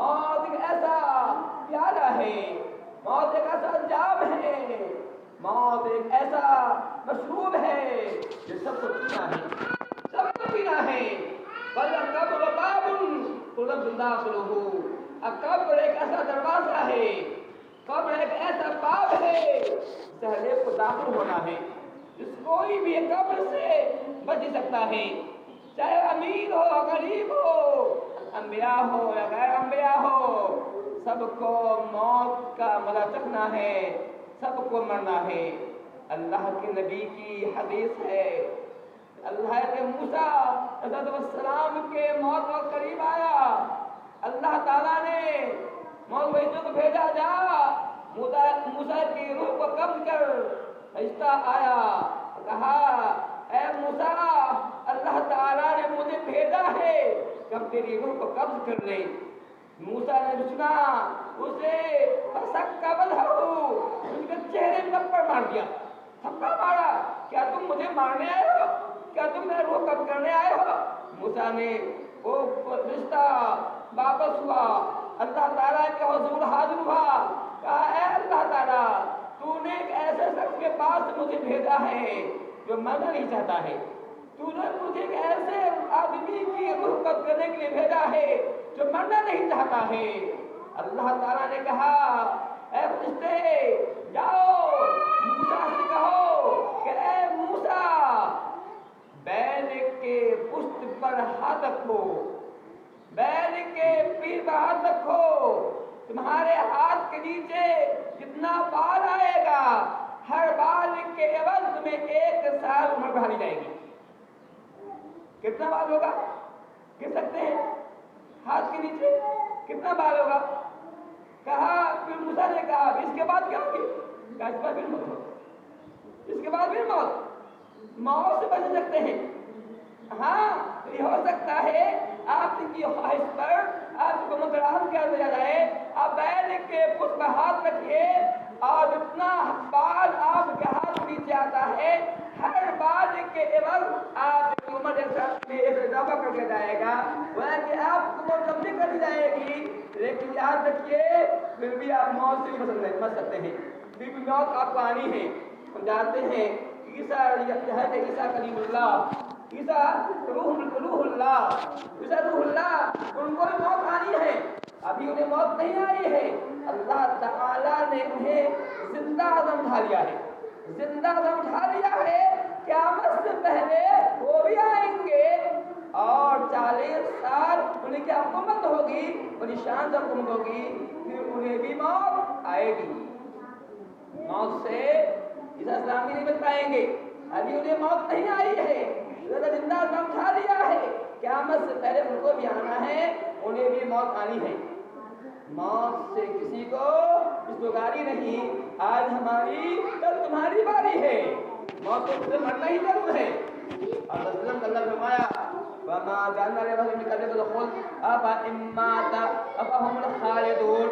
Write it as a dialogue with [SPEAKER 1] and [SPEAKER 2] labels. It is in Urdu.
[SPEAKER 1] موت ایک ایسا پیارا ہے، موت ایک ایسا انجام ہے، موت ایک ایسا مشروب ہے جو سب کو پینا ہے، سب کو پینا ہے۔ وَالْقَبْرُ بَابٌ تُرَدُّ دَاخِلُهُ، قبر ایک ایسا دروازہ ہے، قبر ایک ایسا باب ہے جس سے ہر ایک کو داخل ہونا ہے، جس کوئی بھی قبر سے بچ سکتا ہے، چاہے امیر ہو غریب ہو، انبیاء ہو یا غیر انبیاء ہو، سب کو موت کا مزہ چکھنا ہے، سب کو مرنا ہے۔ اللہ کے نبی کی حدیث ہے، اللہ کے موسیٰ علیہ السلام کے موت کو قریب آیا، اللہ تعالیٰ نے موت فرشتوں کو بھیجا، جا موسیٰ کی روح کو قبض کر۔ فرشتہ آیا، کہا اے موسیٰ اللہ تعالیٰ نے مجھے بھیجا ہے کہ اب تیری روح کو قبض کر لے۔ موسیٰ نے سنا، اسے فَسَكَّ وَجْهَهُ، اس کے چہرے میں تھپڑ مار دیا، تھپڑ مارا، کیا تم مجھے مارنے آئے ہو؟ کیا تم میرے روح قبض کرنے آئے ہو؟ موسیٰ نے وہ رشتہ واپس ہوا، اللہ تعالیٰ کے حضور حاضر ہوا، کہا اے اللہ تعالیٰ تو نے ایک ایسے شخص کے پاس مجھے بھیجا ہے جو مرنا نہیں چاہتا ہے، تو نے مجھے ایک ایسے آدمی کی روح قبض کرنے کے لیے بھیجا ہے جو مرنا نہیں چاہتا ہے۔ اللہ تعالیٰ نے کہا اے فرشتے جاؤ موسیٰ سے کہو کہ اے موسیٰ بیل کے پشت پر ہاتھ رکھو، بیل کے پیر پر ہاتھ رکھو، تمہارے ہاتھ کے نیچے جتنا بال آئے گا ہر بال کے عوض میں 1 سال عمر بڑھا دی جائے گی۔ کتنا بال ہوگا کہہ سکتے ہیں؟ ہاتھ کے نیچے کتنا بال ہوگا؟ کہا، پھر موسیٰ نے کہا اس کے بعد کیا ہوگی؟ کہا اس کے بعد پھر موت ہوگی، اس کے بعد پھر موت سے بچ سکتے ہیں۔ ہاں یہ ہو سکتا ہے آپ کی خواہش پر آپ کو متراہم کیا دیا جائے، آپ بیل کے پشت پر ہاتھ رکھیے اور جتنا بال آپ کے ہاتھ نیچے آتا ہے ہر بال کے عوض آپ کی عمر ایک اضافہ کر دیا جائے گا، وہ کہ آپ کو موت کم نہیں کر دی جائے گی، لیکن یاد رکھیے پھر بھی آپ موت سے بچ سکتے ہیں، پھر بھی موت آپ کو آنی ہے۔ ہم جانتے ہیں عیسیٰ کلیم اللہ، عیسیٰ روح اللہ، ان کو بھی موت آنی ہے، ابھی انہیں موت نہیں آئی ہے، اللہ تعالیٰ نے انہیں زندہ دم اٹھا لیا ہے، زندہ دم اٹھا لیا ہے، قیامت سے پہلے وہ بھی آئیں گے اور 40 سال انہیں کی حکومت ہوگی، بڑی شان سے حکومت ہوگی، پھر انہیں بھی موت آئے گی۔ موت سے عیسیٰ السلام بھی نہیں بچ پائیں گے، ابھی انہیں موت نہیں آئی ہے، زندہ دم اٹھا لیا ہے، قیامت سے پہلے ان کو بھی آنا ہے، انہیں بھی موت آنی ہے۔ موت سے کسی کو رستگاری نہیں، آج ہماری کل تمہاری باری ہے، موت سے مرنا ہی ضرور ہے۔ اور رسول اللہ نے فرمایا وَمَا جَعَلْنَا لِبَشَرٍ مِنْ قَبْلِكَ الْخُلْدَ أَفَإِن مَّاتَ فَهُمُ الْخَالِدُونَ۔